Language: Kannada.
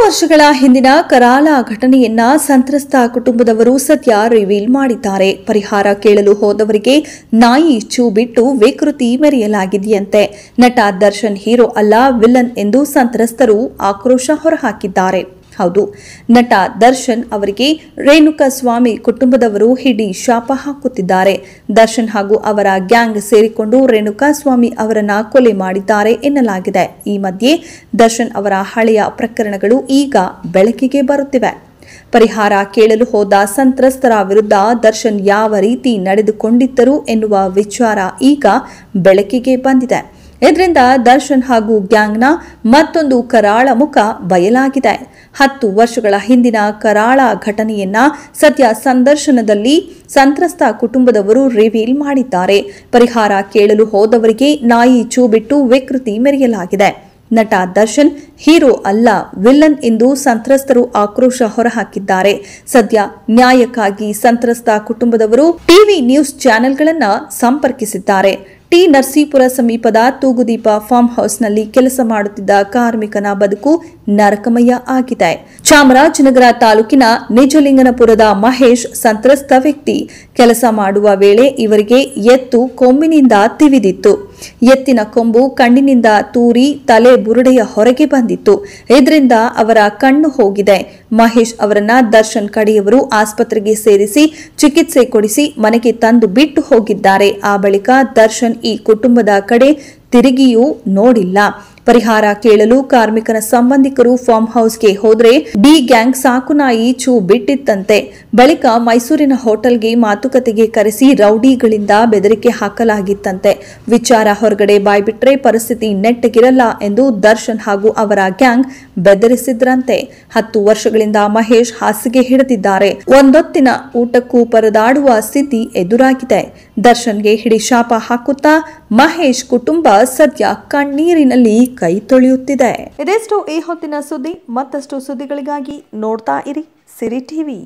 ವರ್ಷಗಳ ಹಿಂದಿನ ಕರಾಳ ಘಟನೆಯನ್ನ ಸಂತ್ರಸ್ತ ಕುಟುಂಬದವರು ಸದ್ಯ ರಿವೀಲ್ ಮಾಡಿದ್ದಾರೆ. ಪರಿಹಾರ ಕೇಳಲು ಹೋದವರಿಗೆ ನಾಯಿ ಚೂ ಬಿಟ್ಟು ವಿಕೃತಿ ಮೆರೆಯಲಾಗಿದೆಯಂತೆ. ನಟ ದರ್ಶನ್ ಹೀರೋ ಅಲ್ಲ ವಿಲನ್ ಎಂದು ಸಂತ್ರಸ್ತರು ಆಕ್ರೋಶ ಹೊರಹಾಕಿದ್ದಾರೆ. ಹೌದು, ನಟ ದರ್ಶನ್ ಅವರಿಗೆ ರೇಣುಕಾಸ್ವಾಮಿ ಕುಟುಂಬದವರು ಹಿಡಿ ಶಾಪ ಹಾಕುತ್ತಿದ್ದಾರೆ. ದರ್ಶನ್ ಹಾಗೂ ಅವರ ಗ್ಯಾಂಗ್ ಸೇರಿಕೊಂಡು ರೇಣುಕಾಸ್ವಾಮಿ ಅವರನ್ನ ಕೊಲೆ ಮಾಡಿದ್ದಾರೆ ಎನ್ನಲಾಗಿದೆ. ಈ ಮಧ್ಯೆ ದರ್ಶನ್ ಅವರ ಹಳೆಯ ಪ್ರಕರಣಗಳು ಈಗ ಬೆಳಕಿಗೆ ಬರುತ್ತಿವೆ. ಪರಿಹಾರ ಕೇಳಲು ಹೋದ ಸಂತ್ರಸ್ತರ ವಿರುದ್ಧ ದರ್ಶನ್ ಯಾವ ರೀತಿ ನಡೆದುಕೊಂಡಿದ್ದರು ಎನ್ನುವ ವಿಚಾರ ಈಗ ಬೆಳಕಿಗೆ ಬಂದಿದೆ. ಇದರಿಂದ ದರ್ಶನ್ ಹಾಗೂ ಗ್ಯಾಂಗ್ನ ಮತ್ತೊಂದು ಕರಾಳ ಮುಖ ಬಯಲಾಗಿದೆ. 10 ವರ್ಷಗಳ ಹಿಂದಿನ ಕರಾಳ ಘಟನೆಯನ್ನ ಸದ್ಯ ಸಂದರ್ಶನದಲ್ಲಿ ಸಂತ್ರಸ್ತ ಕುಟುಂಬದವರು ರಿವೀಲ್ ಮಾಡಿದ್ದಾರೆ. ಪರಿಹಾರ ಕೇಳಲು ಹೋದವರಿಗೆ ನಾಯಿ ಚೂ ಬಿಟ್ಟು ವಿಕೃತಿ ಮೆರೆಯಲಾಗಿದೆ. ನಟ ದರ್ಶನ್ ಹೀರೋ ಅಲ್ಲ ವಿಲನ್ ಎಂದು ಸಂತ್ರಸ್ತರು ಆಕ್ರೋಶ ಹೊರಹಾಕಿದ್ದಾರೆ. ಸದ್ಯ ನ್ಯಾಯಕ್ಕಾಗಿ ಸಂತ್ರಸ್ತ ಕುಟುಂಬದವರು ಟಿವಿ ನ್ಯೂಸ್ ಚಾನೆಲ್ಗಳನ್ನ ಸಂಪರ್ಕಿಸಿದ್ದಾರೆ. ಟಿ ನರಸೀಪುರ ಸಮೀಪದ ತೂಗುದೀಪ ಫಾರ್ಮ್ ಹೌಸ್ನಲ್ಲಿ ಕೆಲಸ ಮಾಡುತ್ತಿದ್ದ ಕಾರ್ಮಿಕನ ಬದುಕು ನರಕಮಯ ಆಗಿದೆ. ಚಾಮರಾಜನಗರ ತಾಲೂಕಿನ ನಿಜಲಿಂಗನಪುರದ ಮಹೇಶ್ ಸಂತ್ರಸ್ತ ವ್ಯಕ್ತಿ. ಕೆಲಸ ಮಾಡುವ ವೇಳೆ ಇವರಿಗೆ ಎತ್ತು ಕೊಂಬಿನಿಂದ ತಿವಿದಿತ್ತು. ಎತ್ತಿನ ಕೊಂಬು ಕಣ್ಣಿನಿಂದ ತೂರಿ ತಲೆ ಬುರುಡೆಯ ಹೊರಗೆ ಬಂದಿತ್ತು. ಇದರಿಂದ ಅವರ ಕಣ್ಣು ಹೋಗಿದೆ. ಮಹೇಶ್ ಅವರನ್ನ ದರ್ಶನ್ ಕಡೆಯವರು ಆಸ್ಪತ್ರೆಗೆ ಸೇರಿಸಿ ಚಿಕಿತ್ಸೆ ಕೊಡಿಸಿ ಮನೆಗೆ ತಂದು ಬಿಟ್ಟು ಹೋಗಿದ್ದಾರೆ. ಆ ಬಳಿಕ ದರ್ಶನ್ ಈ ಕುಟುಂಬದ ಕಡೆ ತಿರುಗಿಯೂ ನೋಡಿಲ್ಲ. ಪರಿಹಾರ ಕೇಳಲು ಕಾರ್ಮಿಕನ ಸಂಬಂಧಿಕರು ಫಾರ್ಮ್ ಹೌಸ್ಗೆ ಹೋದ್ರೆ ಡಿ ಗ್ಯಾಂಗ್ ಸಾಕುನಾಯಿ ಚೂ ಬಿಟ್ಟಿತ್ತಂತೆ. ಬಳಿಕ ಮೈಸೂರಿನ ಹೋಟೆಲ್ಗೆ ಮಾತುಕತೆಗೆ ಕರೆಸಿ ರೌಡಿಗಳಿಂದ ಬೆದರಿಕೆ ಹಾಕಲಾಗಿತ್ತಂತೆ. ವಿಚಾರ ಹೊರಗಡೆ ಬಾಯ್ಬಿಟ್ರೆ ಪರಿಸ್ಥಿತಿ ನೆಟ್ಟಗಿರಲ್ಲ ಎಂದು ದರ್ಶನ್ ಹಾಗೂ ಅವರ ಗ್ಯಾಂಗ್ ಬೆದರಿಸಿದ್ರಂತೆ. 10 ವರ್ಷಗಳಿಂದ ಮಹೇಶ್ ಹಾಸಿಗೆ ಹಿಡಿದಿದ್ದಾರೆ. ಒಂದೊತ್ತಿನ ಊಟಕ್ಕೂ ಪರದಾಡುವ ಸ್ಥಿತಿ ಎದುರಾಗಿದೆ. ದರ್ಶನ್ಗೆ ಹಿಡಿ ಶಾಪ ಹಾಕುತ್ತಾ ಮಹೇಶ್ ಕುಟುಂಬ ಸದ್ಯ ಕಣ್ಣೀರಿನಲ್ಲಿ ಕೈ ತೊಳೆಯುತ್ತಿದೆ. ಇದೆಷ್ಟು ಈ ಹೊತ್ತಿನ ಸುದ್ದಿ. ಮತ್ತಷ್ಟು ಸುದ್ದಿಗಳಿಗಾಗಿ ನೋಡ್ತಾ ಇರಿ ಸಿರಿ ಟಿವಿ.